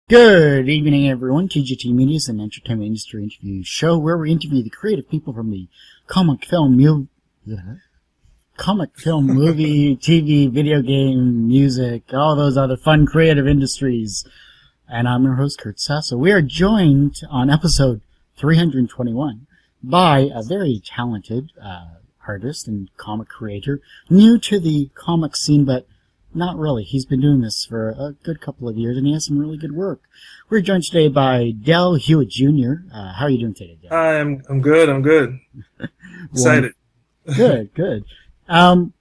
Good evening, everyone. TGT Media is an entertainment industry interview show where we interview the creative people from the comic, film, movie, TV, video game, music, all those other fun creative industries. And I'm your host, Kurt Sasso. We are joined on episode 321 by a very talented artist and comic creator, new to the comic scene, but not really. He's been doing this for a good couple of years, and he has some really good work. We're joined today by Hewitt Jr. How are you doing today, Del? I'm good. Excited. Good. When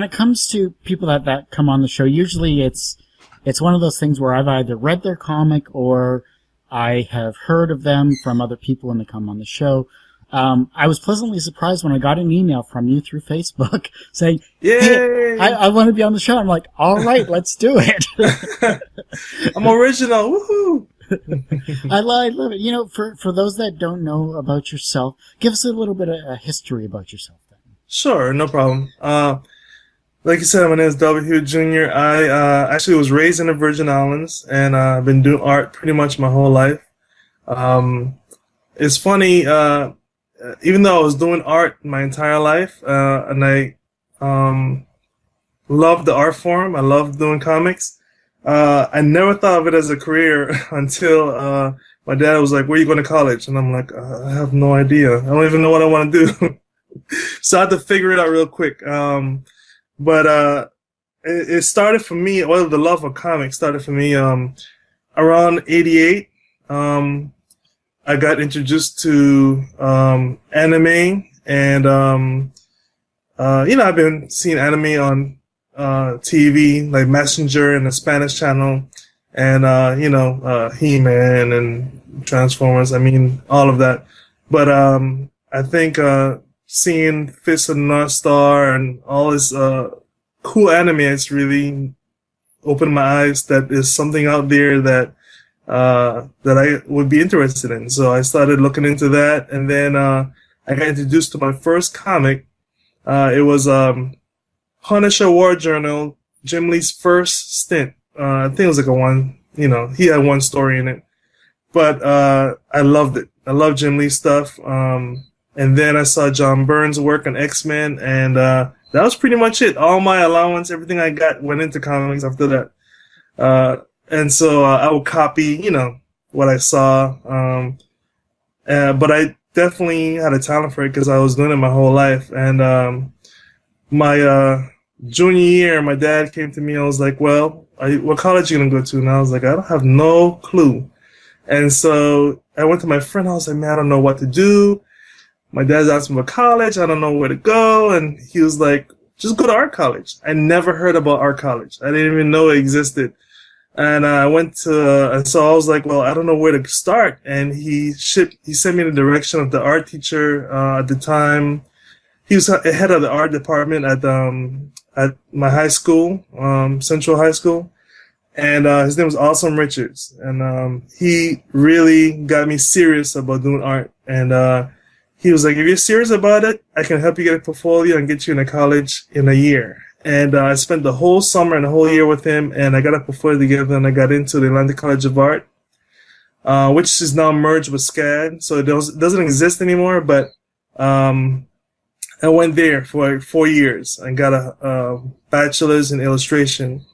it comes to people that come on the show, usually it's one of those things where I've either read their comic or I have heard of them from other people when they come on the show. I was pleasantly surprised when I got an email from you through Facebook saying, "Yay! Hey, I want to be on the show." I'm like, all right, let's do it. I'm original. Woohoo! I love it. For those that don't know about yourself, give us a little bit of a history about yourself then. Sure, no problem. Like you said, my name is Hewitt Jr. I actually was raised in the Virgin Islands, and I've been doing art pretty much my whole life. It's funny, even though I was doing art my entire life, and I loved the art form, I loved doing comics, I never thought of it as a career until my dad was like, "Where are you going to college?" And I'm like, "I have no idea. I don't even know what I want to do." So I had to figure it out real quick. But it started for me, well, the love of comics started for me around 88. I got introduced to anime, and I've been seeing anime on TV, like Messenger and the Spanish channel, and He-Man and Transformers. I mean, all of that. But I think seeing Fist of the North Star and all this cool anime, it's really opened my eyes that there's something out there that I would be interested in. So I started looking into that, and then I got introduced to my first comic. It was Punisher War Journal, Jim Lee's first stint. I think it was like he had one story in it. But I loved it. I loved Jim Lee's stuff. And then I saw John Byrne's work on X-Men, and that was pretty much it. All my allowance, everything I got went into comics after that. And so I would copy, what I saw. But I definitely had a talent for it because I was doing it my whole life. And my junior year, my dad came to me and was like, "Well, what college are you going to go to?" And I was like, "I don't have no clue." And so I went to my friend. I was like, "Man, I don't know what to do." My dad's asked me about college. I don't know where to go. And he was like, "Just go to art college." I never heard about art college. I didn't even know it existed. And I went to, and so I was like, "Well, I don't know where to start." And he sent me in the direction of the art teacher, at the time. He was head of the art department at my high school, Central High School. And, his name was Awesome Richards. And, he really got me serious about doing art. And, he was like, "If you're serious about it, I can help you get a portfolio and get you into college in a year." And I spent the whole summer and the whole year with him, and I got a portfolio together, and I got into the Atlantic College of Art, which is now merged with SCAD, so it doesn't exist anymore. But I went there for like 4 years and got a bachelor's in illustration.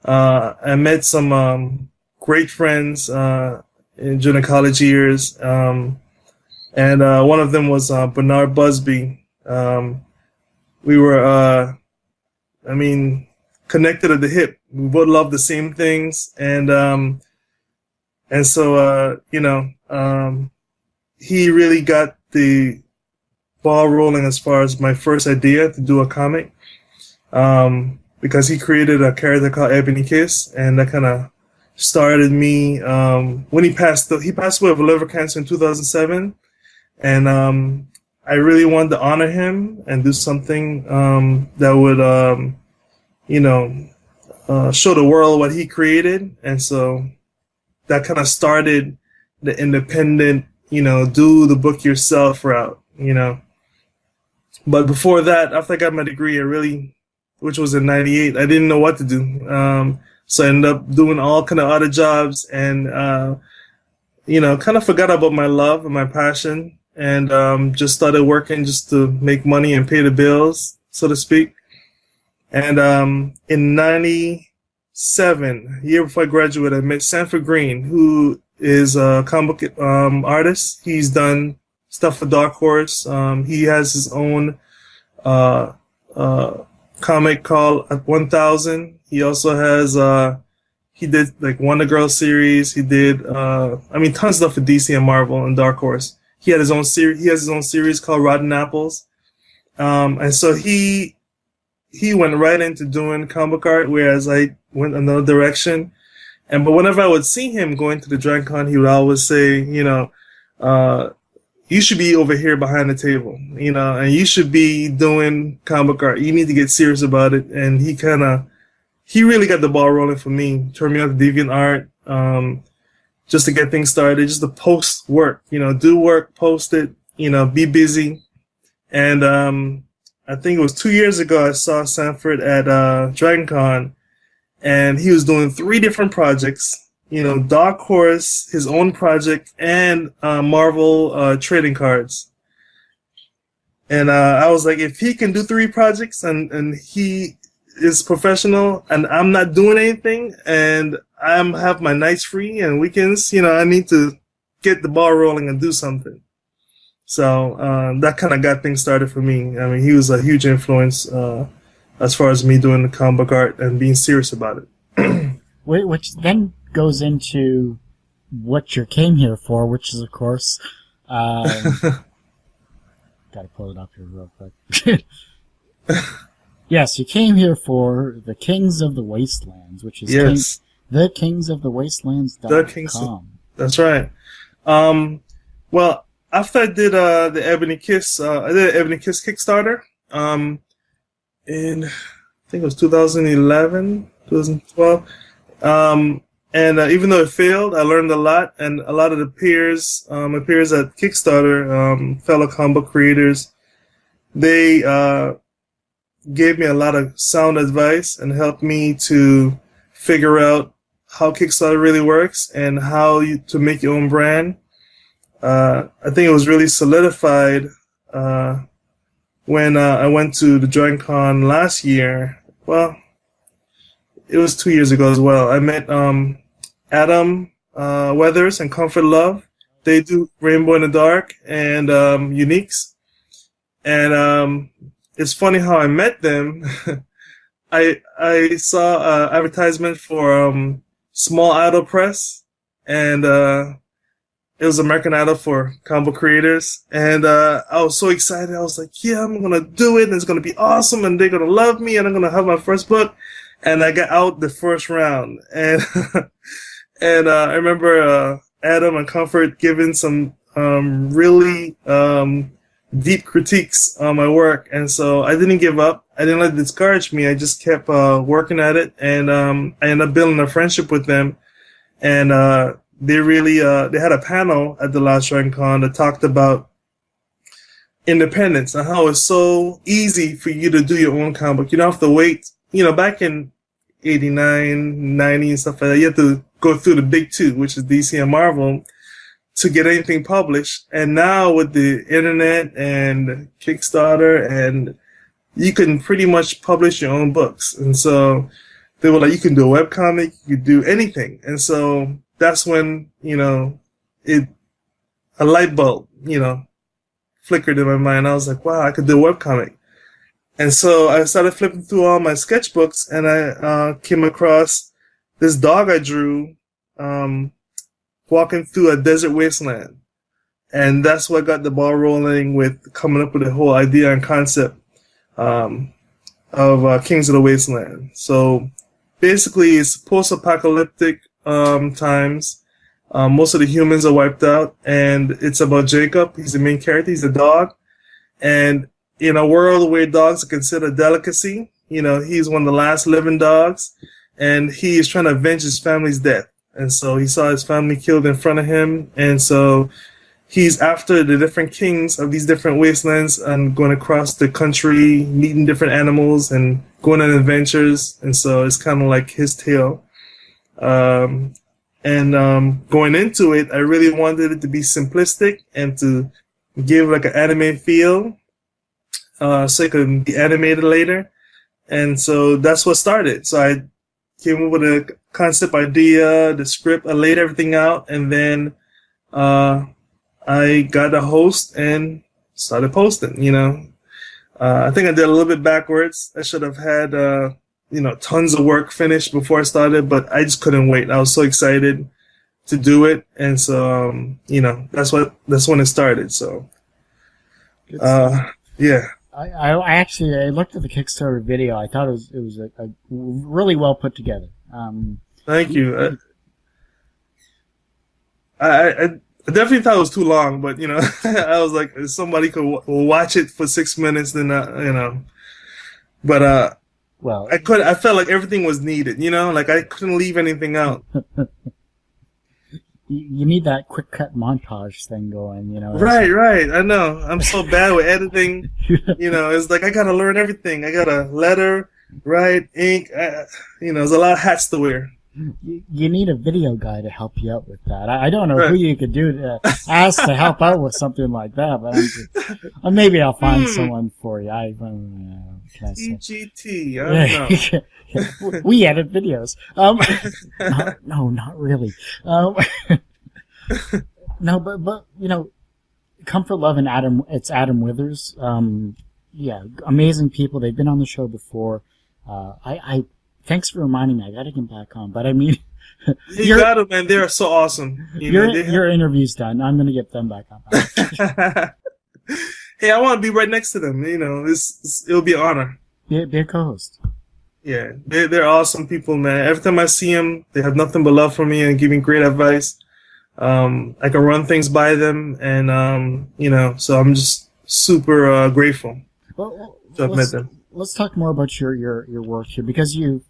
I met some great friends during the college years. And one of them was Bernard Busby. We were, connected at the hip. We both loved the same things, and so he really got the ball rolling as far as my first idea to do a comic, because he created a character called Ebony Kiss, and that kind of started me. When he passed away of liver cancer in 2007. And I really wanted to honor him and do something that would, show the world what he created. And so that kind of started the independent, do the book yourself route, But before that, after I got my degree, which was in '98, I didn't know what to do. So I ended up doing all kind of other jobs and, kind of forgot about my love and my passion and just started working just to make money and pay the bills, so to speak. And in 97, a year before I graduated, I met Sanford Green, who is a comic book artist. He's done stuff for Dark Horse. He has his own comic called 1000. He also has he did like Wonder Girl series. He did tons of stuff for DC and Marvel and Dark Horse. He had his own series. He has his own series called Rotten Apples. And so he went right into doing comic art, whereas I went another direction. But whenever I would see him going to the DragonCon, he would always say, you should be over here behind the table, and you should be doing comic art. You need to get serious about it. And he really got the ball rolling for me, turned me on to DeviantArt, just to get things started, just to post work, do work, post it, be busy. And I think it was 2 years ago I saw Sanford at DragonCon, and he was doing 3 different projects. Dark Horse, his own project, and Marvel trading cards. And I was like, if he can do 3 projects and he is professional and I'm not doing anything and I have my nights free and weekends, I need to get the ball rolling and do something. So that kind of got things started for me. I mean, he was a huge influence as far as me doing the comic book art and being serious about it. Which then goes into what you came here for, which is, of course, gotta pull it up here real quick. Yes, you came here for the Kings of the Wastelands, which is yes. thekingsofthewastelands.com. That's right. Well, after I did the Ebony Kiss, I did an Ebony Kiss Kickstarter in, I think it was 2011, 2012. And even though it failed, I learned a lot, and a lot of the peers at Kickstarter, fellow comic book creators, they gave me a lot of sound advice and helped me to figure out how Kickstarter really works and how to make your own brand. I think it was really solidified when I went to the DragonCon last year. Well, it was 2 years ago as well. I met Adam Weathers and Comfort Love. They do Rainbow in the Dark and Uniques. And it's funny how I met them. I saw advertisement for Small Idol Press, and it was American Idol for combo creators. And I was so excited. I was like, yeah, I'm going to do it, and it's going to be awesome, and they're going to love me, and I'm going to have my first book. And I got out the first round. And and I remember Adam and Comfort giving some really deep critiques on my work. And so I didn't give up. I didn't let it discourage me. I just kept working at it. And I ended up building a friendship with them. And they really they had a panel at the last DragonCon that talked about independence and how it's so easy for you to do your own comic book. You don't have to wait. Back in 89, 90 and stuff like that, you have to go through the big 2, which is DC and Marvel, to get anything published. And now with the internet and Kickstarter, and you can pretty much publish your own books. And so they were like, you can do a webcomic, you can do anything. And so that's when, a light bulb, flickered in my mind. I was like, wow, I could do a webcomic. And so I started flipping through all my sketchbooks, and I came across this dog I drew walking through a desert wasteland. And that's what got the ball rolling with coming up with the whole idea and concept of Kings of the Wasteland. So basically, it's post-apocalyptic times. Most of the humans are wiped out, and it's about Jacob. He's the main character. He's a dog. And in a world where dogs are considered a delicacy, he's one of the last living dogs, and he is trying to avenge his family's death. And so he saw his family killed in front of him, and so he's after the different kings of these different wastelands and going across the country, meeting different animals and going on adventures. And so it's kind of like his tale. Going into it, I really wanted it to be simplistic and to give like an anime feel, so it could be animated later. And so that's what started. So I came up with a concept idea, the script, I laid everything out, and then I got a host and started posting. I think I did a little bit backwards. I should have had tons of work finished before I started, but I just couldn't wait. I was so excited to do it, and so that's when it started. So yeah. I actually looked at the Kickstarter video. I thought it was a really well put together. Thank you. I definitely thought it was too long, but I was like, if somebody could watch it for 6 minutes, then But well, I felt like everything was needed. Like I couldn't leave anything out. you need that quick cut montage thing going. Right. I know. I'm so bad with editing. It's like I gotta learn everything. I gotta letter, write, ink. There's a lot of hats to wear. You need a video guy to help you out with that. I don't know who you could do to ask to help out with something like that, but maybe I'll find someone for you. EGT. I don't know. We edit videos. No, not really. No, but Comfort Love and Adam Withers. Yeah, amazing people. They've been on the show before. Thanks for reminding me. I gotta get back on. But I mean, you got them, man. They're so awesome. Your interview's done. I'm gonna get them back on. Hey, I want to be right next to them. It'll be an honor. Be a co-host. Yeah, they're awesome people, man. Every time I see them, they have nothing but love for me and give me great advice. I can run things by them, and so I'm just super grateful to have met them. Let's talk more about your work here, because you've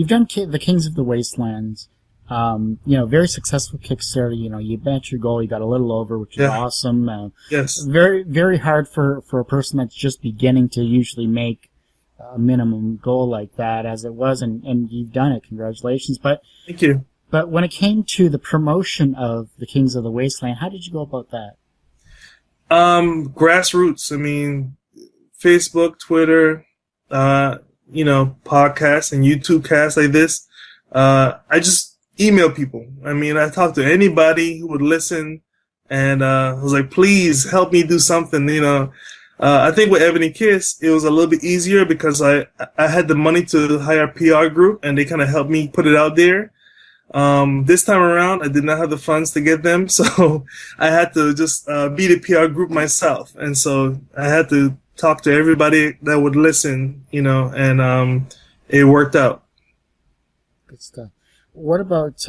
done the Kings of the Wastelands. Very successful Kickstarter. You met your goal. You got a little over, which is awesome. Yes. Very, very hard for a person that's just beginning to usually make a minimum goal like that, as it was, and you've done it. Congratulations. But thank you. But when it came to the promotion of the Kings of the Wasteland, how did you go about that? Grassroots. I mean, Facebook, Twitter, podcasts and YouTube casts like this. I just email people. I mean, I talked to anybody who would listen, and I was like, please help me do something. I think with Ebony Kiss, it was a little bit easier because I had the money to hire a PR group, and they kind of helped me put it out there. This time around, I did not have the funds to get them, so I had to just be the PR group myself, and so I had to talk to everybody that would listen, and it worked out. Good stuff. What about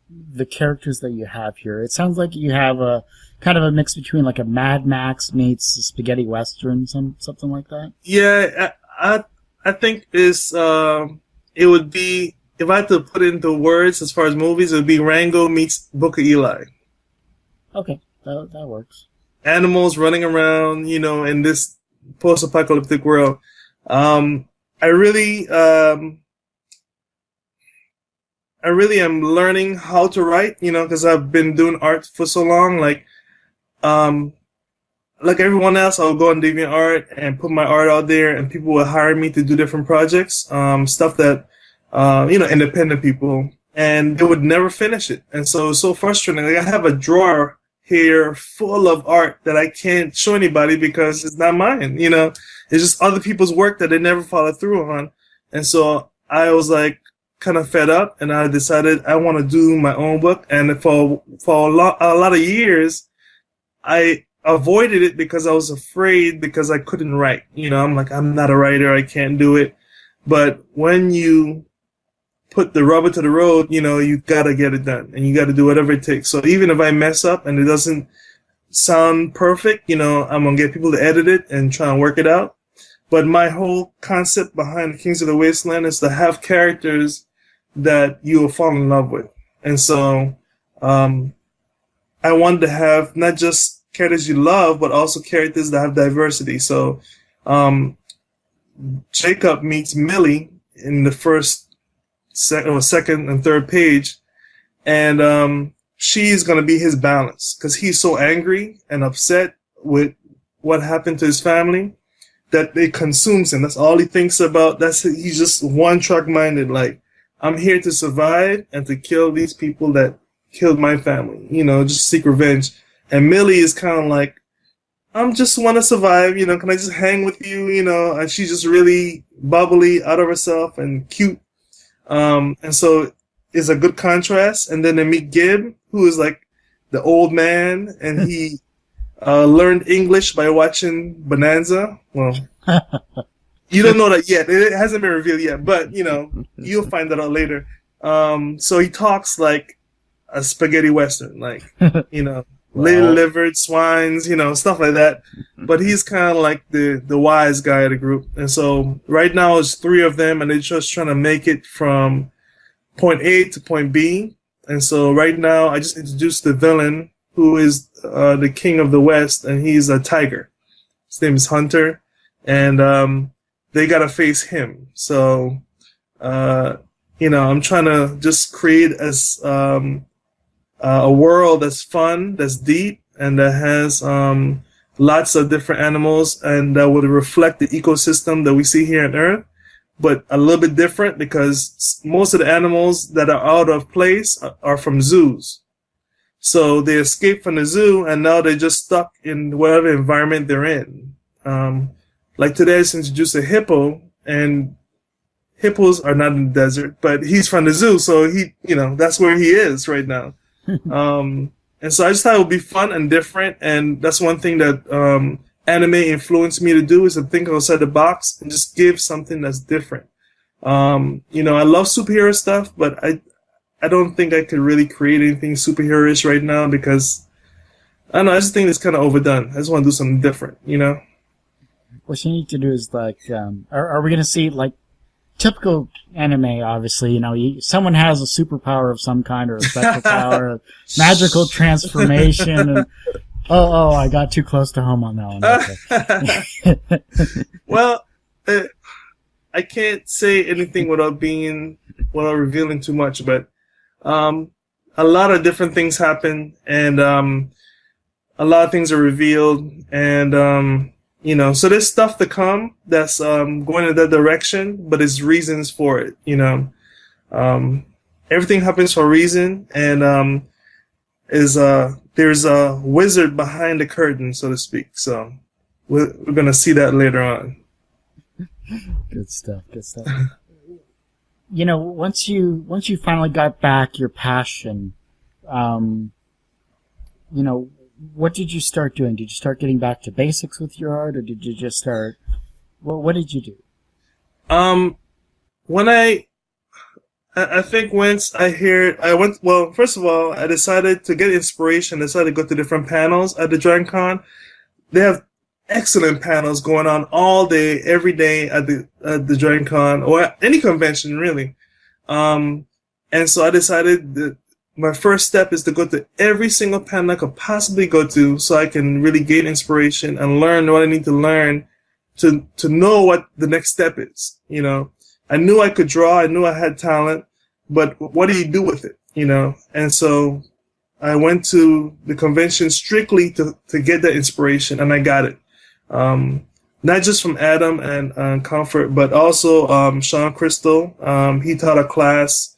the characters that you have here? It sounds like you have a kind of a mix between like a Mad Max meets spaghetti western, something like that. Yeah, I think it would be, if I had to put it into words as far as movies, it would be Rango meets Book of Eli. Okay, that works. Animals running around, in this post-apocalyptic world. I really am learning how to write, because I've been doing art for so long. Like everyone else, I'll go on DeviantArt and put my art out there, and people will hire me to do different projects, stuff that, independent people, and they would never finish it. And so it's so frustrating. Like, I have a drawer here full of art that I can't show anybody because it's not mine. It's just other people's work that they never follow through on. And so I was like kind of fed up, and I decided I want to do my own book. And for a lot of years, I avoided it because I was afraid, because I couldn't write. I'm like, I'm not a writer. I can't do it. But when you put the rubber to the road, you gotta get it done, and you gotta do whatever it takes. So even if I mess up and it doesn't sound perfect, I'm gonna get people to edit it and try and work it out. But my whole concept behind the Kings of the Wasteland is to have characters that you will fall in love with. And so I wanted to have not just characters you love, but also characters that have diversity. So Jacob meets Millie in the first second and third page, and she's gonna be his balance because he's so angry and upset with what happened to his family that it consumes him. That's all he thinks about. He's just one track minded. Like, I'm here to survive and to kill these people that killed my family. Just seek revenge. And Millie is kind of like, I'm just want to survive. Can I just hang with you? And she's just really bubbly, out of herself, and cute. And so it's a good contrast. And then they meet Gib, who is like the old man, and he learned English by watching Bonanza. Well, you don't know that yet. It hasn't been revealed yet, but you'll find that out later. So he talks like a spaghetti western, like little livered swines, stuff like that. But he's kind of like the wise guy of the group. And so right now it's 3 of them, and they're just trying to make it from point A to point B. And so right now I just introduced the villain, who is the king of the West, and he's a tiger. His name is Hunter, and they gotta face him. So I'm trying to just create a world that's fun, that's deep, and that has lots of different animals, and that would reflect the ecosystem that we see here on Earth, but a little bit different because most of the animals that are out of place are from zoos. So they escaped from the zoo, and now they're just stuck in whatever environment they're in. Like today, I just introduced a hippo, and hippos are not in the desert, but he's from the zoo, so that's where he is right now. And so I just thought it would be fun and different, and that's one thing that anime influenced me to do, is to think outside the box and just give something that's different. I love superhero stuff, but I don't think I could really create anything superhero-ish right now because, I don't know, I just think it's kind of overdone. I just want to do something different, What you need to do is, like, are we going to see, like, typical anime, obviously, someone has a superpower of some kind or a special power, magical transformation, and, I got too close to home on that one. Okay. Well, I can't say anything without revealing too much, but a lot of different things happen, and a lot of things are revealed, and so there's stuff to come that's going in that direction, but there's reasons for it. Everything happens for a reason, and there's a wizard behind the curtain, so to speak. So we're gonna see that later on. Good stuff. Once you finally got back your passion, what did you start doing? Did you start getting back to basics with your art, or did you just start? Well, what did you do? When I think once first of all, I decided to get inspiration. I decided to go to different panels at the DragonCon. They have excellent panels going on all day, every day at the DragonCon, or at any convention, really. And so I decided that my first step is to go to every single panel I could possibly go to, so I can really gain inspiration and learn what I need to learn to know what the next step is. I knew I could draw, I knew I had talent, but what do you do with it? And so I went to the convention strictly to get that inspiration, and I got it. Not just from Adam and Comfort, but also Sean Crystal. He taught a class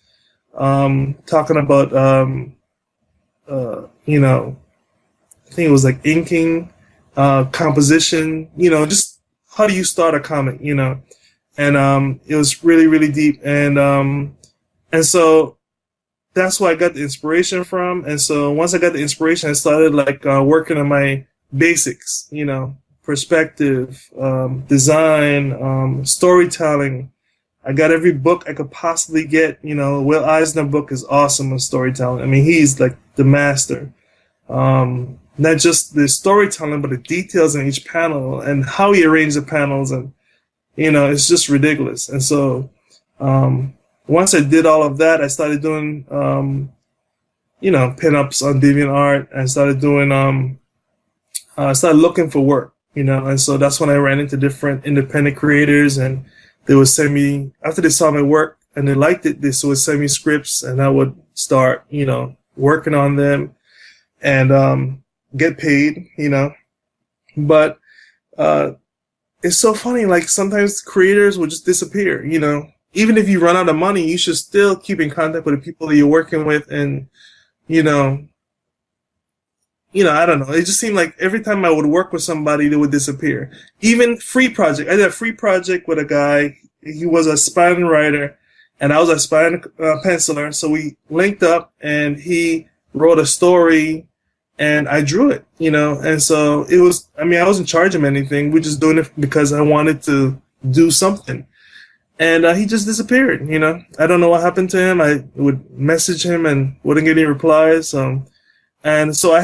talking about, I think it was like inking, composition, just how do you start a comic, and it was really, really deep. And so that's where I got the inspiration from. And so once I got the inspiration, I started working on my basics, perspective, design, storytelling. I got every book I could possibly get. Will Eisner book is awesome on storytelling. I mean, he's like the master. Not just the storytelling, but the details in each panel and how he arranged the panels. And, it's just ridiculous. And so, once I did all of that, I started doing, pinups on DeviantArt. I started doing, I started looking for work, and so that's when I ran into different independent creators, and they would send me, after they saw my work, and they liked it, they would send me scripts, and I would start, working on them and get paid, But it's so funny. Like sometimes creators will just disappear. Even if you run out of money, you should still keep in contact with the people that you're working with, and you know, I don't know. It just seemed like every time I would work with somebody, they would disappear. Even free project. I did a free project with a guy. He was a aspiring writer, and I was an aspiring penciler. So we linked up, and he wrote a story, and I drew it. And so it was. I mean, I wasn't charging him anything. We're just doing it because I wanted to do something. And he just disappeared. I don't know what happened to him. I would message him and wouldn't get any replies. And so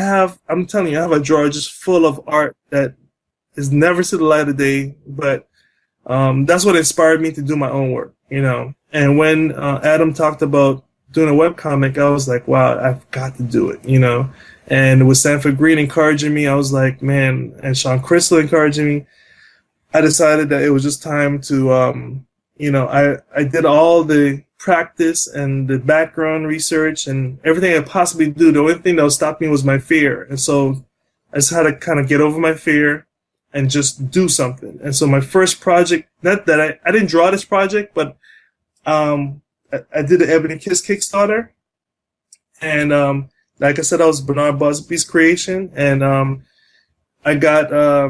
I'm telling you, I have a drawer just full of art that is never seen the light of day. But that's what inspired me to do my own work, And when Adam talked about doing a webcomic, I was like, wow, I've got to do it, And with Sanford Green encouraging me, I was like, man, and Sean Crystal encouraging me, I decided that it was just time to, I did all the practice and the background research and everything I could possibly do. The only thing that would stop me was my fear. And so I just had to kind of get over my fear and just do something. And so my first project, not that I didn't draw this project, but I did the Ebony Kiss Kickstarter. And like I said, that was Bernard Busby's creation. And I got, I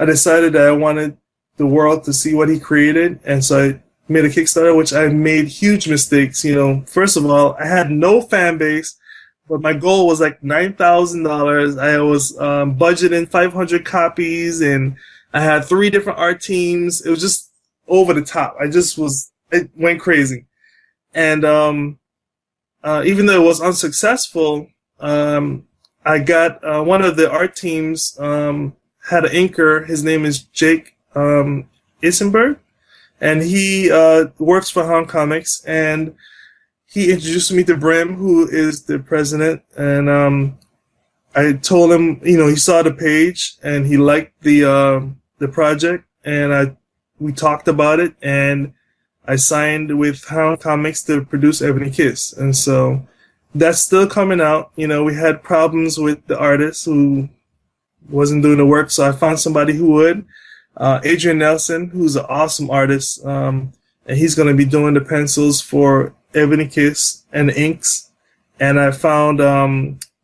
decided that I wanted the world to see what he created. And so I made a Kickstarter, which I made huge mistakes. First of all, I had no fan base, but my goal was like $9,000. I was budgeting 500 copies, and I had 3 different art teams. It was just over the top. It went crazy. And even though it was unsuccessful, I got one of the art teams had an inker. His name is Jake Isenberg. And he works for Hong Comics, and he introduced me to Brim, who is the president. And I told him, he saw the page and he liked the project, and we talked about it, and I signed with Hong Comics to produce Ebony Kiss. And so that's still coming out. We had problems with the artist who wasn't doing the work, so I found somebody who would. Adrian Nelson, who's an awesome artist, and he's going to be doing the pencils for Ebony Kiss and the inks. And I found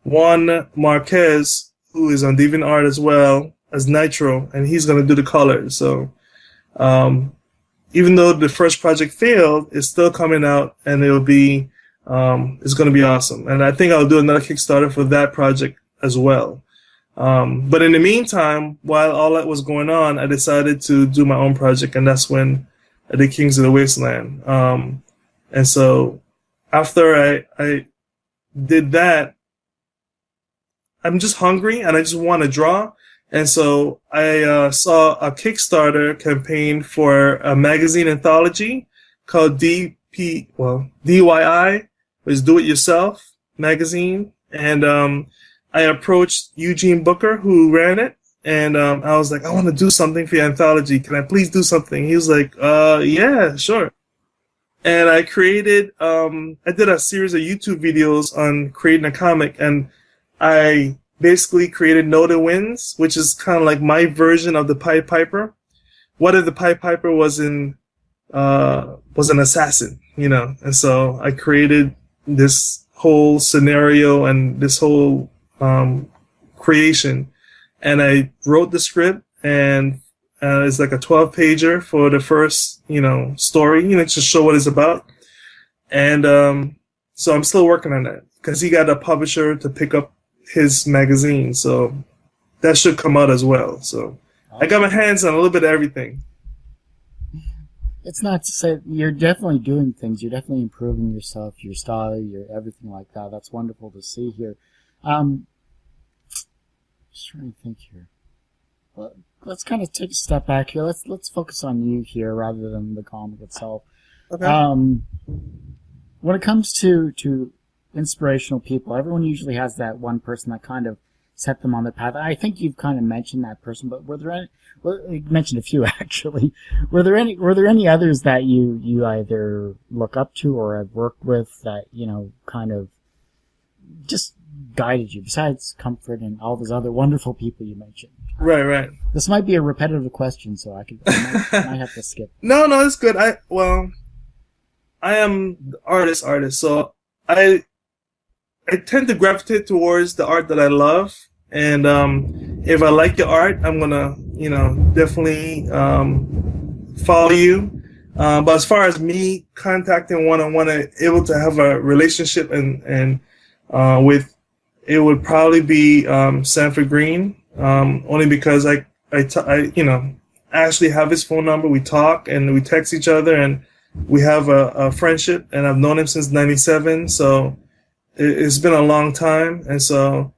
Juan Marquez, who is on DeviantArt as well as Nitro, and he's going to do the colors. So even though the first project failed, it's still coming out, and it'll be it's going to be awesome. And I think I'll do another Kickstarter for that project as well. But in the meantime, while all that was going on, I decided to do my own project, and that's when I did Kings of the Wasteland. And so after I did that, I'm just hungry and I just want to draw. And so I saw a Kickstarter campaign for a magazine anthology called DYI, which is Do It Yourself magazine. And I approached Eugene Booker, who ran it, and I was like, I want to do something for your anthology. Can I please do something? He was like, yeah, sure. And I did a series of YouTube videos on creating a comic, and I basically created Noda Wins, which is kind of like my version of the Pied Piper. What if the Pied Piper was an assassin, And so I created this whole scenario and this whole creation, and I wrote the script, and it's like a 12-pager for the first story, to show what it's about. And so I'm still working on that because he got a publisher to pick up his magazine, so that should come out as well. So I got my hands on a little bit of everything. It's not to say you're definitely doing things. You're definitely improving yourself, your style, your everything like that. That's wonderful to see here. Just trying to think here. Well, let's kind of take a step back here. Let's focus on you here rather than the comic itself. Okay. When it comes to inspirational people, everyone usually has that one person that kind of set them on the path? I think you've kind of mentioned that person, but were there any? Well, you mentioned a few actually. Were there any others that you either look up to or have worked with that kind of just guided you besides Comfort and all those other wonderful people you mentioned? Right. This might be a repetitive question, so I might have to skip. No, it's good. I am the artist, so I tend to gravitate towards the art that I love, and if I like your art, I'm gonna definitely follow you. But as far as me contacting one-on-one, able to have a relationship and with, it would probably be Sanford Green, only because I actually have his phone number. We talk and we text each other, and we have a friendship, and I've known him since '97, so it's been a long time, and so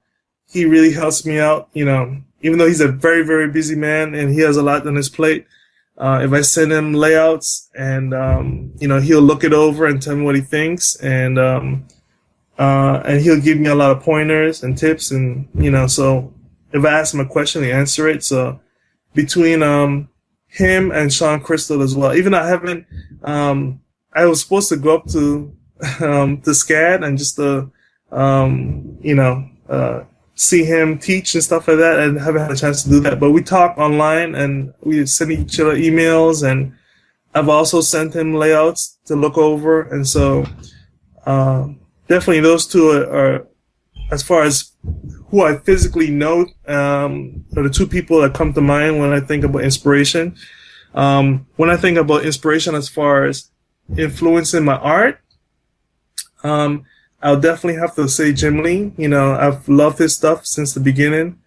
he really helps me out, even though he's a very, very busy man and he has a lot on his plate. If I send him layouts and, he'll look it over and tell me what he thinks, and he'll give me a lot of pointers and tips, and, so if I ask him a question, he answer it. So between, him and Sean Crystal as well, even though I haven't, I was supposed to go up to SCAD and just see him teach and stuff like that. I haven't had a chance to do that, but we talk online and we send each other emails, and I've also sent him layouts to look over. And so definitely those two are as far as who I physically know, are the two people that come to mind when I think about inspiration. When I think about inspiration as far as influencing my art, I'll definitely have to say Jim Lee. I've loved his stuff since the beginning.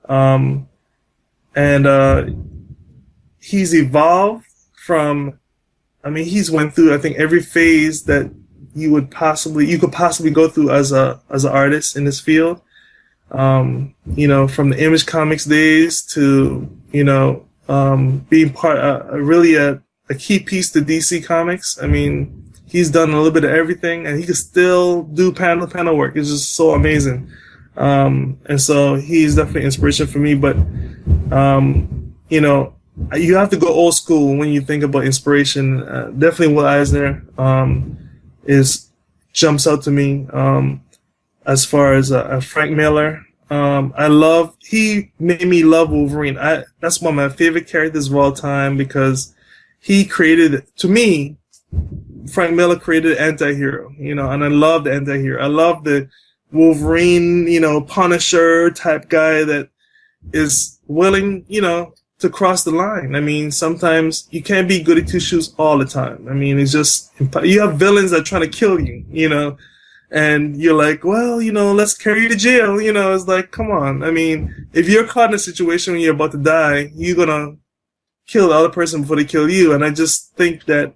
And he's evolved from, he's went through, I think, every phase that you could possibly go through as an artist in this field. From the Image Comics days to, being really a key piece to DC Comics. He's done a little bit of everything, and he can still do panel work. It's just so amazing. And so he's definitely inspiration for me. But, you have to go old school when you think about inspiration. Definitely Will Eisner jumps out to me as far as Frank Miller. He made me love Wolverine. That's one of my favorite characters of all time, because he created, to me, Frank Miller created an anti-hero, and I love the anti-hero. I love the Wolverine, Punisher type guy that is willing, to cross the line. Sometimes you can't be goody two shoes all the time. It's just, you have villains that are trying to kill you, and you're like, well, let's carry you to jail. It's like, come on. If you're caught in a situation when you're about to die, you're gonna kill the other person before they kill you. And I just think that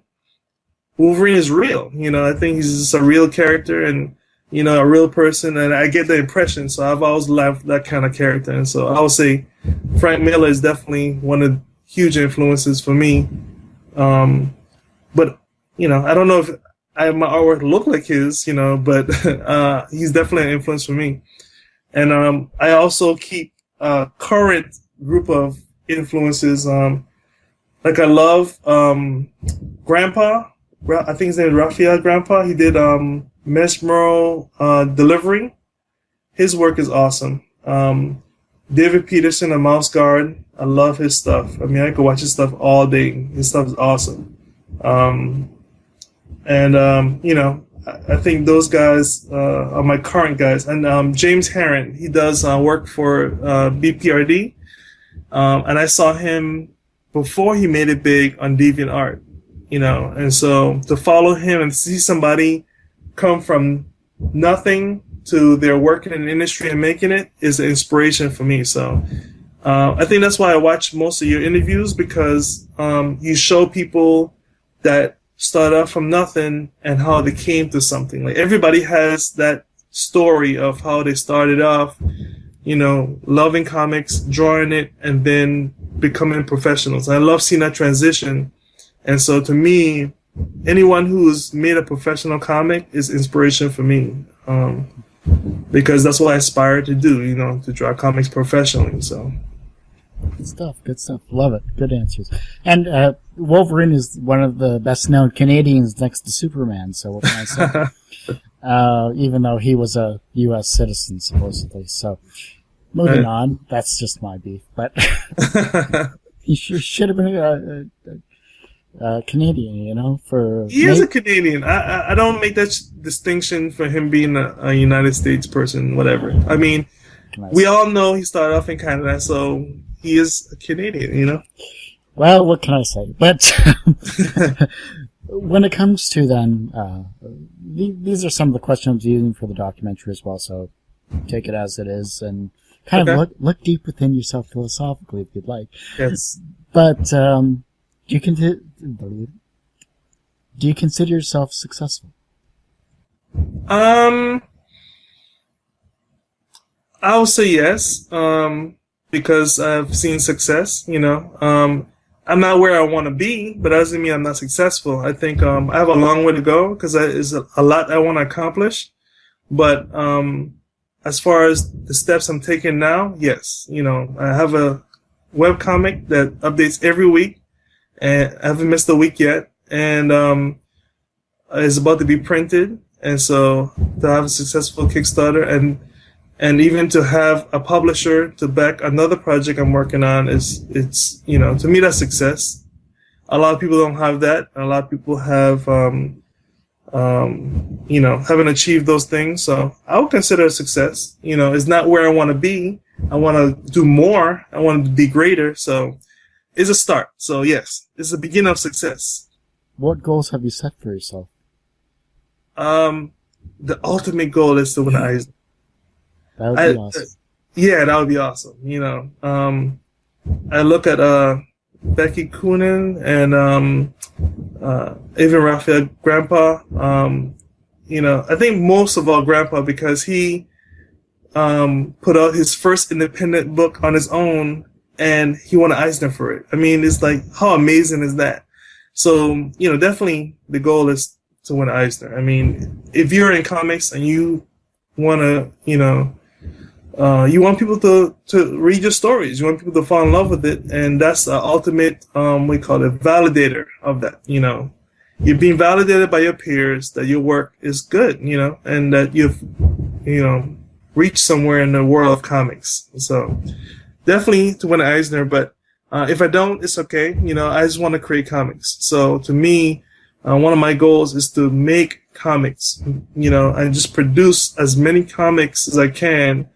Wolverine is real. I think he's just a real character and, a real person. And I get the impression. So I've always loved that kind of character. And so I would say Frank Miller is definitely one of the huge influences for me. But, I don't know if my artwork look like his, but he's definitely an influence for me. And I also keep a current group of influences. Like I love Grandpa. I think his name is Raphael Grandpa. He did Mesmero Delivery. His work is awesome. David Peterson of Mouse Guard. I love his stuff. I could watch his stuff all day. His stuff is awesome. I think those guys are my current guys. And James Herron, he does work for BPRD. And I saw him before he made it big on DeviantArt. And so to follow him and see somebody come from nothing to their working in the industry and making it is an inspiration for me. So I think that's why I watch most of your interviews, because you show people that start off from nothing and how they came to something. Like everybody has that story of how they started off, loving comics, drawing it, and then becoming professionals. I love seeing that transition. And so to me, anyone who's made a professional comic is inspiration for me. because that's what I aspire to do, to draw comics professionally. So. Good stuff. Good stuff. Love it. Good answers. And Wolverine is one of the best known Canadians next to Superman. So what can I say? Even though he was a U.S. citizen supposedly. So moving on. That's just my beef. But he should have been a Canadian. He is a Canadian. I don't make that distinction for him being a United States person. Whatever. I mean, we all know he started off in Canada, so. He is a Canadian, Well, what can I say? But when it comes to then, these are some of the questions I'm using for the documentary as well. So take it as it is, and kind of look deep within yourself philosophically if you'd like. Yes. But do you consider yourself successful? I will say yes. Because I've seen success, I'm not where I want to be, but that doesn't mean I'm not successful. I think I have a long way to go because there's a lot I want to accomplish. But as far as the steps I'm taking now, yes, I have a webcomic that updates every week, and I haven't missed a week yet, and it's about to be printed. And so to have a successful Kickstarter and even to have a publisher to back another project I'm working on to me, that's success. A lot of people don't have that. A lot of people have, haven't achieved those things. So I would consider it a success. It's not where I want to be. I want to do more. I want to be greater. So it's a start. So yes, it's the beginning of success. What goals have you set for yourself? The ultimate goal is to win an Eisner. That would be awesome. Yeah, that would be awesome. I look at Becky Coonan and even Raphael Grandpa. I think most of all Grandpa because he put out his first independent book on his own and he won an Eisner for it. I mean, it's like, how amazing is that? So, definitely the goal is to win an Eisner. I mean, if you're in comics and you want to, you want people to read your stories. You want people to fall in love with it. And that's the ultimate, we call it validator of that. You're being validated by your peers that your work is good, and that you've, reached somewhere in the world of comics. So definitely to win an Eisner. But if I don't, it's okay. I just want to create comics. So to me, one of my goals is to make comics, and just produce as many comics as I can.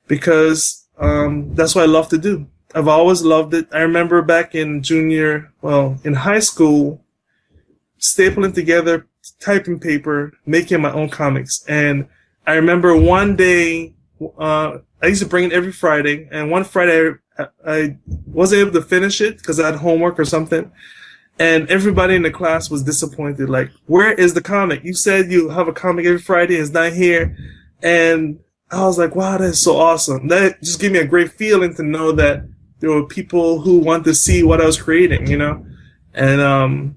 Because that's what I love to do. I've always loved it. I remember back in in high school, stapling together typing paper, making my own comics. And I remember one day, I used to bring it every Friday. And one Friday, I wasn't able to finish it because I had homework or something. And everybody in the class was disappointed. Like, where is the comic? You said you have a comic every Friday. It's not here. And I was like, wow, that is so awesome. That just gave me a great feeling to know that there were people who want to see what I was creating, And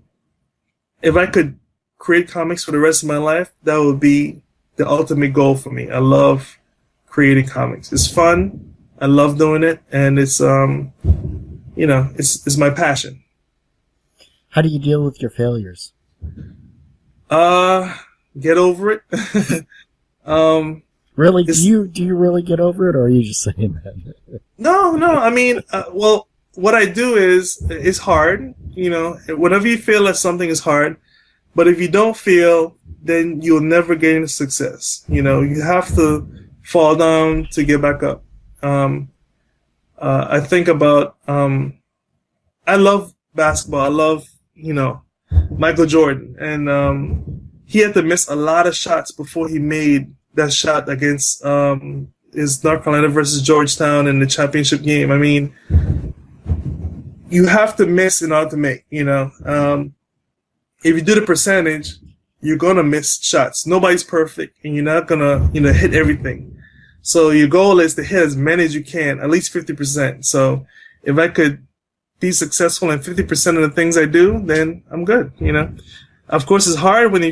if I could create comics for the rest of my life, that would be the ultimate goal for me. I love creating comics. It's fun. I love doing it. And it's, it's my passion. How do you deal with your failures? Get over it. Really? Do you really get over it, or are you just saying that? No. I mean, what I do is, it's hard. Whenever you feel that something is hard, but if you don't fail, then you'll never gain success. You have to fall down to get back up. I think about, I love basketball. I love, Michael Jordan, and he had to miss a lot of shots before he made that shot against is North Carolina versus Georgetown in the championship game. I mean, you have to miss in order to make, if you do the percentage, you're going to miss shots. Nobody's perfect, and you're not going to, hit everything. So your goal is to hit as many as you can, at least 50%. So if I could be successful in 50% of the things I do, then I'm good, Of course, it's hard when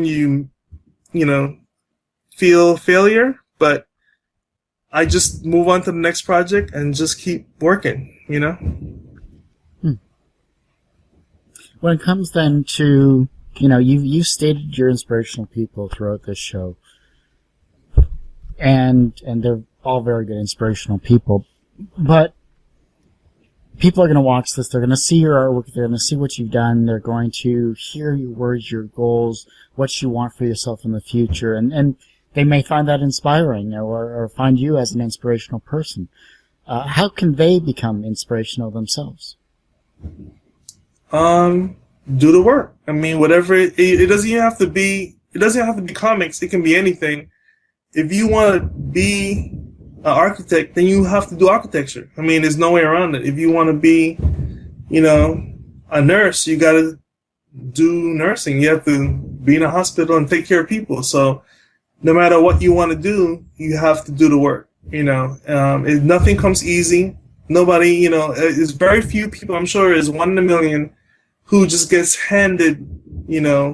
you feel failure, but I just move on to the next project and just keep working, you know? When it comes then to, you stated your inspirational people throughout this show. And they're all very good inspirational people. But people are going to watch this. They're going to see your artwork. They're going to see what you've done. They're going to hear your words, your goals, what you want for yourself in the future. And they may find that inspiring or find you as an inspirational person. How can they become inspirational themselves? Do the work. I mean, whatever it doesn't even have to be. It doesn't have to be comics. It can be anything. If you want to be an architect, then you have to do architecture. I mean, there's no way around it. If you want to be, a nurse, you got to do nursing. You have to be in a hospital and take care of people. So, no matter what you want to do, you have to do the work. Nothing comes easy. Nobody, there's very few people. I'm sure there's 1 in a million who just gets handed,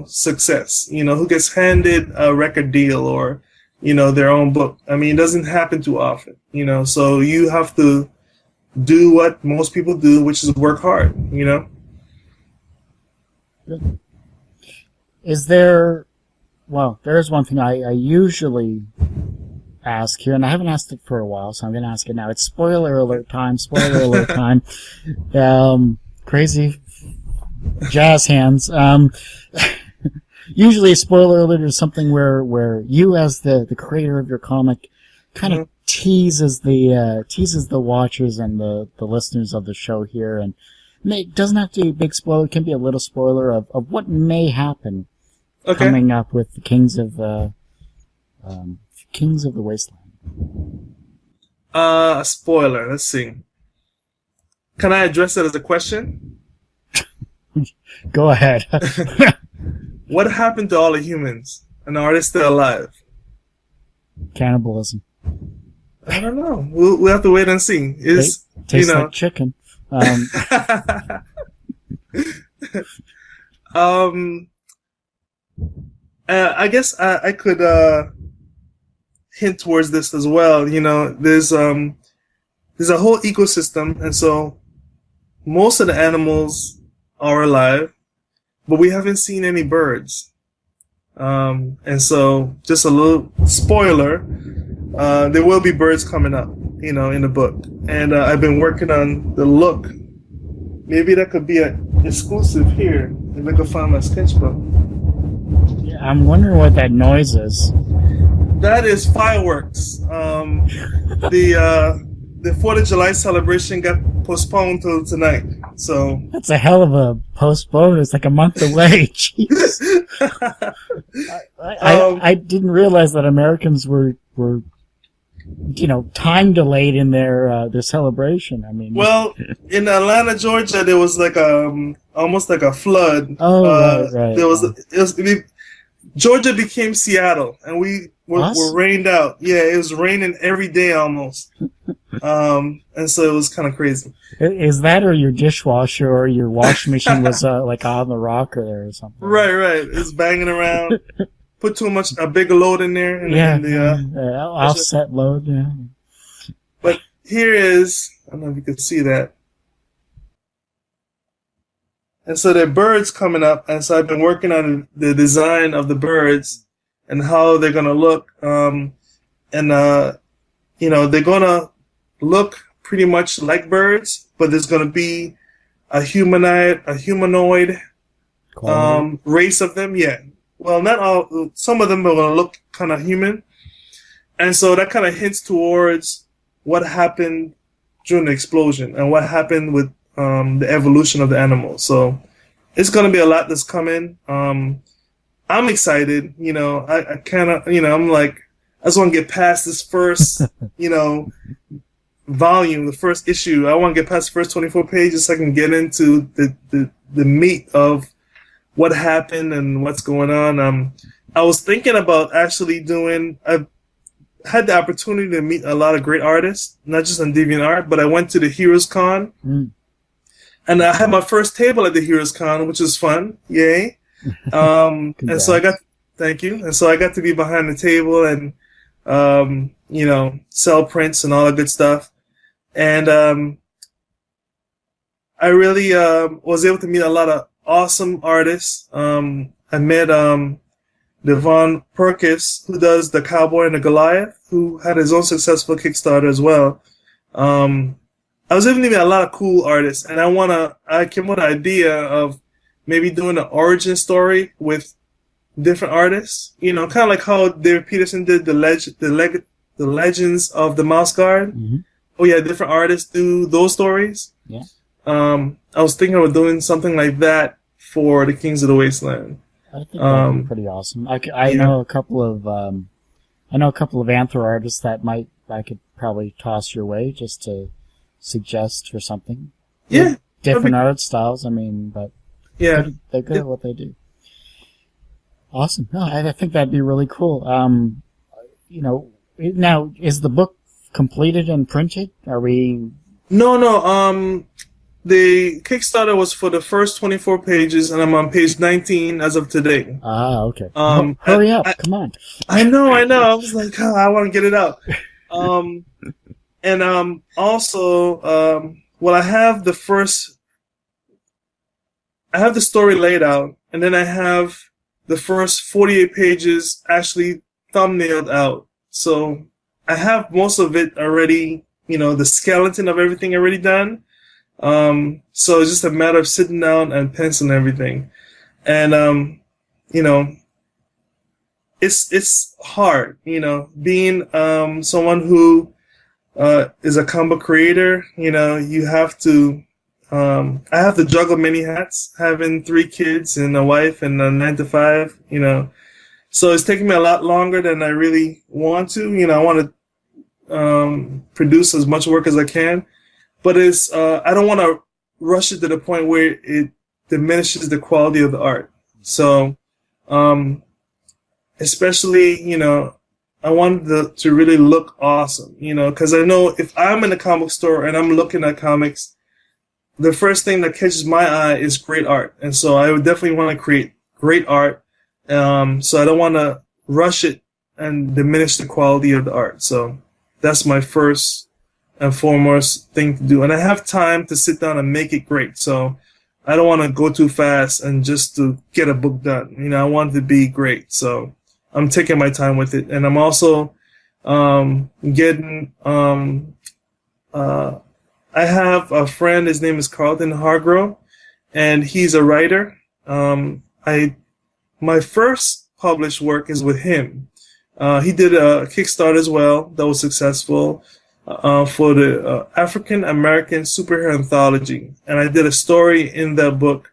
success. Who gets handed a record deal or their own book. I mean, it doesn't happen too often, so you have to do what most people do, which is work hard, Is there, there's one thing I usually ask here, and I haven't asked it for a while, so I'm going to ask it now. It's spoiler alert time, crazy jazz hands. Usually a spoiler alert is something where you as the creator of your comic kind of teases the watchers and the listeners of the show here, and it doesn't have to be a big spoiler. It can be a little spoiler of what may happen coming up with the Kings of the Wasteland. A spoiler. Let's see. Can I address it as a question? Go ahead. What happened to all the humans? And are they still alive? Cannibalism. I don't know. We'll have to wait and see. Tastes like chicken. I guess I could hint towards this as well. There's a whole ecosystem, and so most of the animals are alive, but we haven't seen any birds. And so, just a little spoiler, there will be birds coming up, in the book. And I've been working on the look. Maybe that could be an exclusive here, if I could find my sketchbook. Yeah, I'm wondering what that noise is. That is fireworks. The 4th of July celebration got postponed till tonight. So that's a hell of a postpone. It's like a month away. Jeez. I didn't realize that Americans were time delayed in their celebration. I mean, well, in Atlanta, Georgia, there was like almost like a flood. Oh, right. Georgia became Seattle, and we were rained out. Yeah, it was raining every day almost. And so it was kind of crazy. Is that or your dishwasher or your washing machine was like on the rocker there or something? Right. It's banging around. Put too much, a big load in there. Offset load, yeah. But here is, I don't know if you can see that. And so there are birds coming up, and so I've been working on the design of the birds and how they're going to look. They're going to look pretty much like birds, but there's going to be a humanoid race of them. Yeah. Well, not all. Some of them are going to look kind of human, and so that kind of hints towards what happened during the explosion and what happened with the evolution of the animals. So it's going to be a lot that's coming. I'm excited. I kind of, I'm like, I just want to get past this first, volume, the first issue. I want to get past the first 24 pages so I can get into the meat of what happened and what's going on. I was thinking about actually I've had the opportunity to meet a lot of great artists, not just on DeviantArt, but I went to the Heroes Con. And I had my first table at the Heroes Con, which was fun. Yay. And so thank you. And so I got to be behind the table, and sell prints and all that good stuff. And I really was able to meet a lot of awesome artists. I met Devon Perkis, who does The Cowboy and the Goliath, who had his own successful Kickstarter as well. I was able to meet a lot of cool artists, and I came with an idea of maybe doing an origin story with different artists. Kind of like how David Peterson did the Legends of the Mouse Guard. Mm-hmm. Oh yeah, different artists do those stories. Yeah. I was thinking of doing something like that for the Kings of the Wasteland. I think that'd be pretty awesome. I know a couple of Anthro artists that I could probably toss your way just to suggest for something. Yeah. Different art styles, but yeah, they're good at what they do. Awesome. No, I think that'd be really cool. Now, is the book completed and printed? Are we? No. The Kickstarter was for the first 24 pages, and I'm on page 19 as of today. Ah, okay. Hurry up! Come on. I know. I was like, I want to get it out. And also, I have I have the story laid out, and then I have the first 48 pages actually thumbnailed out. So I have most of it already, the skeleton of everything already done. So it's just a matter of sitting down and penciling everything. And, it's hard, being, someone who, is a comic creator, you have to, I have to juggle many hats, having 3 kids and a wife and a 9 to 5, so it's taking me a lot longer than I really want to. I want to, produce as much work as I can. But I don't want to rush it to the point where it diminishes the quality of the art. So, especially, I want to really look awesome, because I know if I'm in a comic store and I'm looking at comics, the first thing that catches my eye is great art. And so I would definitely want to create great art. So I don't want to rush it and diminish the quality of the art. So that's my first and foremost thing to do. And I have time to sit down and make it great. So I don't want to go too fast and just to get a book done. I want it to be great. So I'm taking my time with it. And I'm also getting I have a friend, his name is Carlton Hargrove, and he's a writer. My first published work is with him. He did a Kickstarter as well that was successful. For the African American superhero anthology, and I did a story in that book.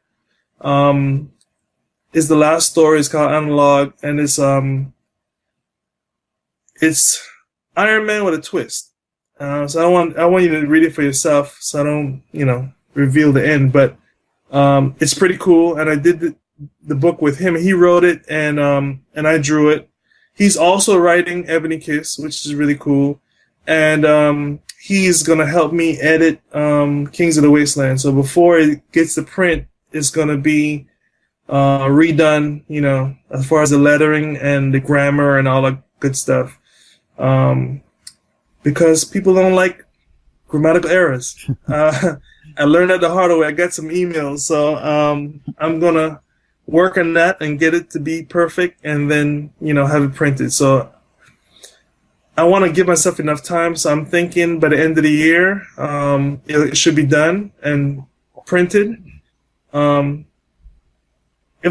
It's the last story. It's called Analog, and it's Iron Man with a twist. So I want you to read it for yourself, so I don't reveal the end. But it's pretty cool, and I did the book with him. He wrote it, and I drew it. He's also writing Ebony Kiss, which is really cool. And he's going to help me edit Kings of the Wasteland. So before it gets to print, it's going to be redone, as far as the lettering and the grammar and all that good stuff. Because people don't like grammatical errors. I learned that the hard way. I got some emails. So I'm going to work on that and get it to be perfect and then, have it printed. So I want to give myself enough time, so I'm thinking by the end of the year, it should be done and printed. If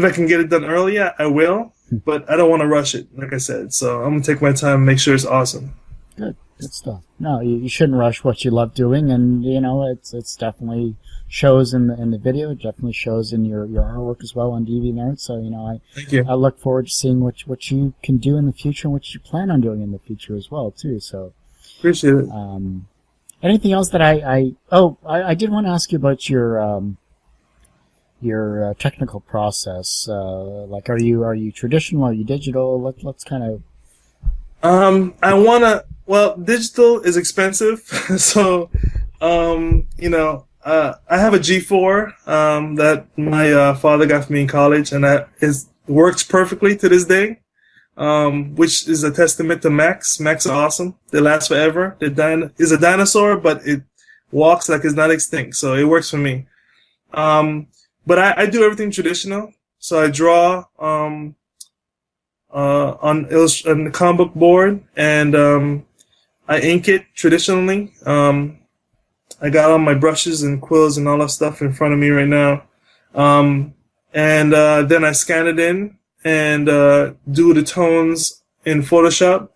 I can get it done earlier, I will, but I don't want to rush it, like I said. So I'm going to take my time and make sure it's awesome. Good stuff. No, you shouldn't rush what you love doing, and it's definitely shows in the video. It definitely shows in your artwork as well on DeviantArt. So Thank you. I look forward to seeing what you can do in the future and what you plan on doing in the future as well too. So appreciate it. Anything else that I did want to ask you about your technical process. Like, are you traditional? Are you digital? Let's kind of. Digital is expensive, so I have a G4 that my father got for me in college, and that works perfectly to this day. which is a testament to Max. Max are awesome. They last forever. Is a dinosaur, but it walks like it's not extinct, so it works for me. But I do everything traditional. So I draw on the comic book board, and I ink it traditionally. I got all my brushes and quills and all that stuff in front of me right now. And then I scan it in and do the tones in Photoshop.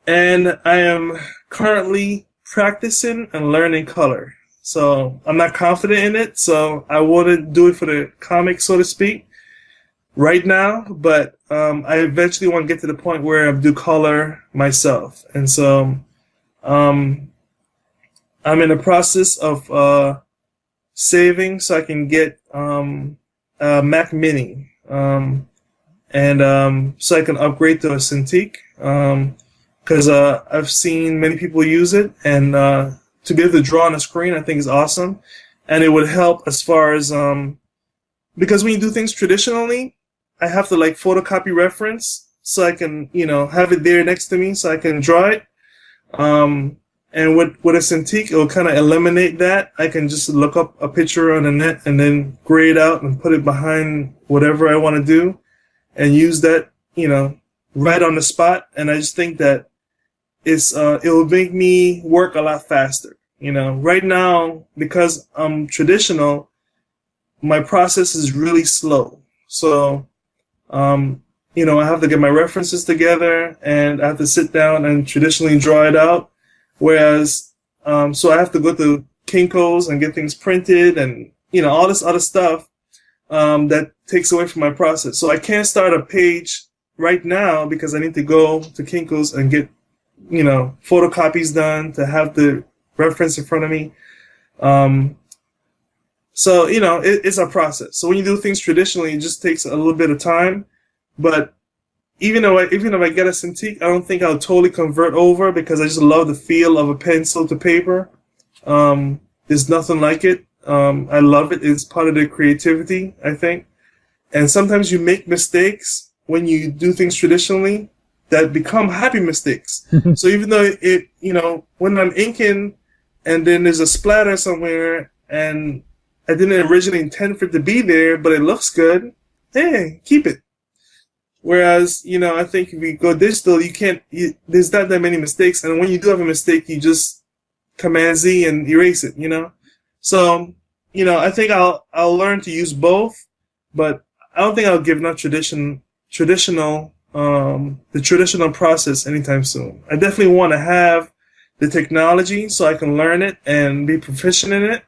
And I am currently practicing and learning color. So I'm not confident in it, so I wouldn't do it for the comic, so to speak, right now. But I eventually want to get to the point where I do color myself. And so I'm in the process of saving so I can get a Mac Mini, and so I can upgrade to a Cintiq, because I've seen many people use it, and to be able to draw on a screen, I think is awesome, and it would help as far as because when you do things traditionally, I have to like photocopy reference so I can have it there next to me so I can draw it. And with a Cintiq, it will kind of eliminate that. I can just look up a picture on the net and then grade out and put it behind whatever I want to do, and use that right on the spot. And I just think that it will make me work a lot faster. Right now, because I'm traditional, my process is really slow. So, I have to get my references together, and I have to sit down and traditionally draw it out. Whereas, so I have to go to Kinko's and get things printed and, all this other stuff, that takes away from my process. So I can't start a page right now because I need to go to Kinko's and get, photocopies done to have the reference in front of me. So, it's a process. So when you do things traditionally, it just takes a little bit of time. But even if I get a Cintiq, I don't think I'll totally convert over because I just love the feel of a pencil to paper. There's nothing like it. I love it. It's part of the creativity, I think. And sometimes you make mistakes when you do things traditionally that become happy mistakes. So even though when I'm inking and then there's a splatter somewhere and I didn't originally intend for it to be there, but it looks good, hey, keep it. Whereas, I think if you go digital, there's not that many mistakes. And when you do have a mistake, you just Command Z and erase it, So, I think I'll learn to use both, but I don't think I'll give up the traditional process anytime soon. I definitely want to have the technology so I can learn it and be proficient in it,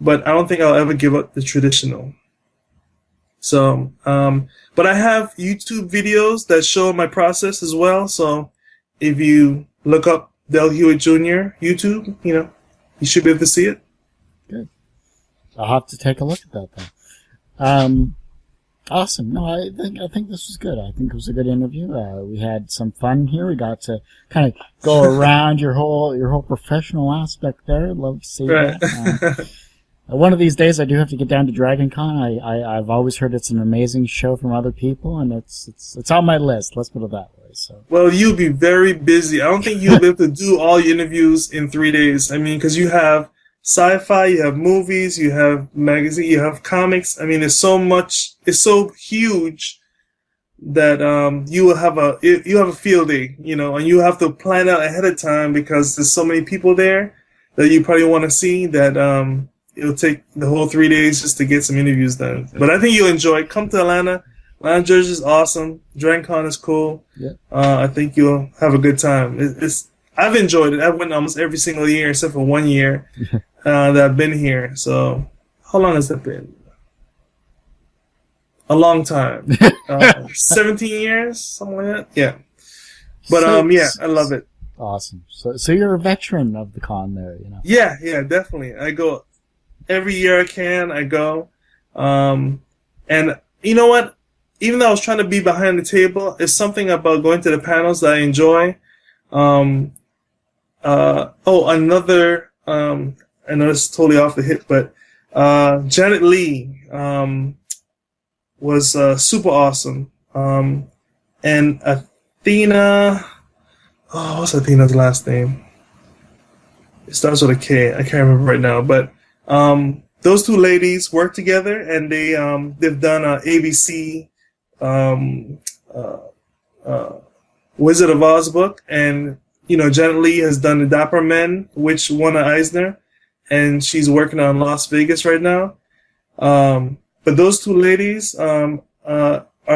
but I don't think I'll ever give up the traditional. So, but I have YouTube videos that show my process as well. So if you look up Hewitt Jr. YouTube, you should be able to see it. Good. I'll have to take a look at that then. Awesome. No, I think this was good. I think it was a good interview. We had some fun here. We got to kind of go around your whole professional aspect there. Love to see that. One of these days, I do have to get down to DragonCon. I've always heard it's an amazing show from other people, and it's on my list. Let's put it that way. So. Well, you'll be very busy. I don't think you'll be able to do all your interviews in 3 days. I mean, because you have sci-fi, you have movies, you have magazine, you have comics. I mean, there's so much. It's so huge that you will have a field day, and you have to plan out ahead of time because there's so many people there that you probably want to see that. It'll take the whole 3 days just to get some interviews done. But I think you'll enjoy it. Come to Atlanta. Atlanta, Georgia is awesome. DragonCon is cool. Yeah. I think you'll have a good time. I've enjoyed it. I went almost every single year except for 1 year that I've been here. So how long has that been? A long time. 17 years, something like that. Yeah. But I love it. Awesome. So you're a veteran of the con there, Yeah, definitely. I go every year I can. I go, and you know what? Even though I was trying to be behind the table, it's something about going to the panels that I enjoy. Another. I know it's totally off the hip, but Janet Lee was super awesome. And Athena. Oh, what's Athena's last name? It starts with a K. I can't remember right now. But those two ladies work together, and they've done ABC, Wizard of Oz book, and Janet Leigh has done the Dapper Men, which won an Eisner, and she's working on Las Vegas right now. But those two ladies are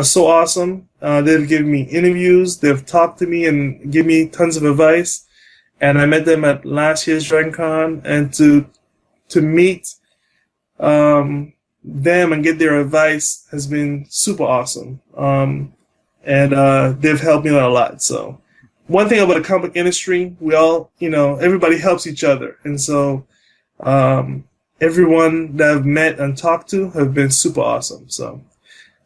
so awesome. They've given me interviews. They've talked to me and give me tons of advice. And I met them at last year's DragonCon, and to meet them and get their advice has been super awesome. And they've helped me out a lot. So one thing about the comic industry, we all, everybody helps each other. And so everyone that I've met and talked to have been super awesome. So,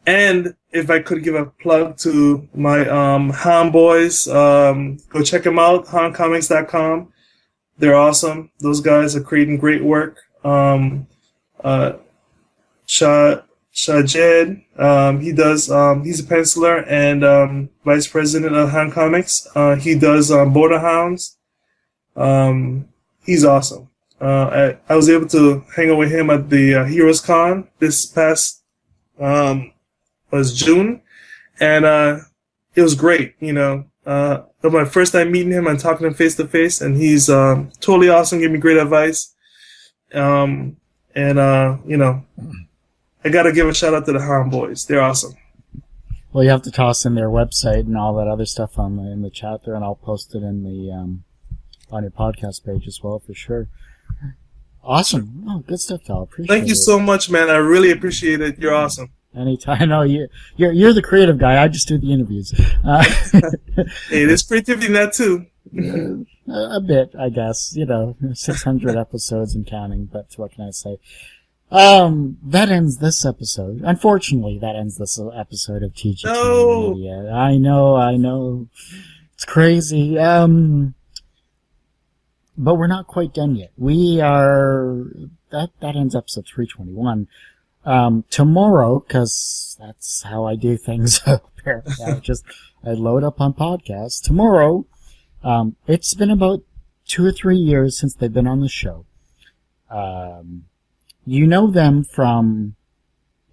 and if I could give a plug to my Han boys, go check them out, hancomics.com. They're awesome. Those guys are creating great work. Shajed, he's a penciler and vice president of Han Comics. He does Border Hounds. He's awesome. I was able to hang out with him at the Heroes Con this past was June, and it was great. It was my first time meeting him and talking to him face to face, and he's totally awesome. Gave me great advice, I gotta give a shout out to the Han boys. They're awesome. Well, you have to toss in their website and all that other stuff in the chat there, and I'll post it in the on your podcast page as well for sure. Awesome. Oh, good stuff, Tal. Appreciate it. Thank you so much, man. I really appreciate it. You're awesome. Anytime. I know you're the creative guy. I just do the interviews. Hey, there's creativity in that too. A bit, I guess. 600 episodes and counting. But what can I say? That ends this episode. Unfortunately, that ends this episode of TGT Media. I know. It's crazy. But we're not quite done yet. We are, that ends episode 321. Tomorrow, cause that's how I do things apparently. I load up on podcasts. Tomorrow, it's been about 2 or 3 years since they've been on the show. You know them from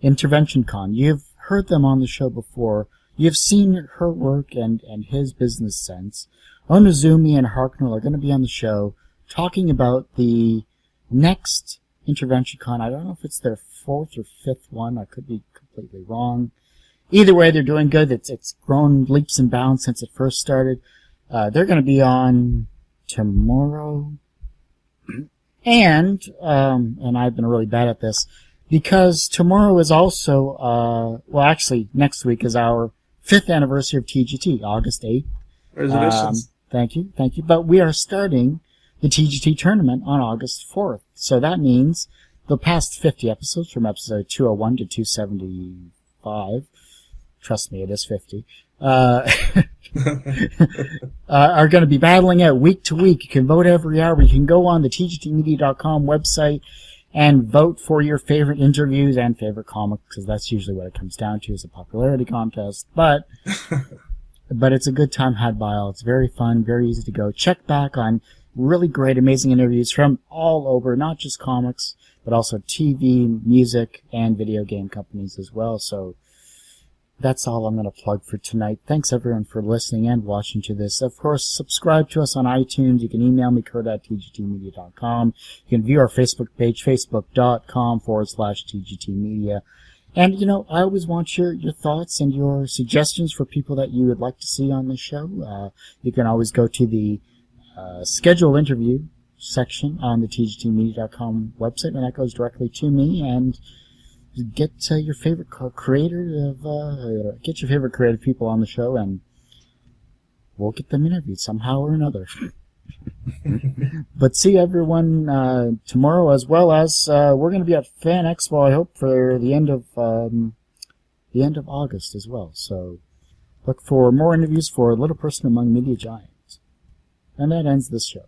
Intervention Con. You've heard them on the show before. You've seen her work and his business sense. Onozumi and Harknell are going to be on the show talking about the next Intervention Con. I don't know if it's their 4th or 5th one. I could be completely wrong. Either way, they're doing good. It's grown leaps and bounds since it first started. They're going to be on tomorrow. And I've been really bad at this, because tomorrow is also, actually, next week is our 5th anniversary of TGT, August 8th. Resolutions. Thank you. But we are starting the TGT tournament on August 4th. So that means the past 50 episodes, from episode 201 to 275, trust me, it is 50, are going to be battling out week to week. You can vote every hour. You can go on the tgtmedia.com website and vote for your favorite interviews and favorite comic, because that's usually what it comes down to, is a popularity contest. But it's a good time had by all. It's very fun, very easy to go. Check back on really great, amazing interviews from all over, not just comics, but also TV, music, and video game companies as well. So that's all I'm going to plug for tonight. Thanks everyone for listening and watching to this. Of course, subscribe to us on iTunes. You can email me, Kurt@tgtmedia.com. You can view our Facebook page, facebook.com/TGTmedia. And, I always want your thoughts and your suggestions for people that you would like to see on the show. You can always go to the schedule interview section on the tgtmedia.com website, and that goes directly to me, and get your favorite creative people on the show, and we'll get them interviewed somehow or another. But see everyone tomorrow, as well as we're going to be at Fan Expo, I hope, for the end of August as well. So look for more interviews for Little Person Among Media Giants. And that ends this show.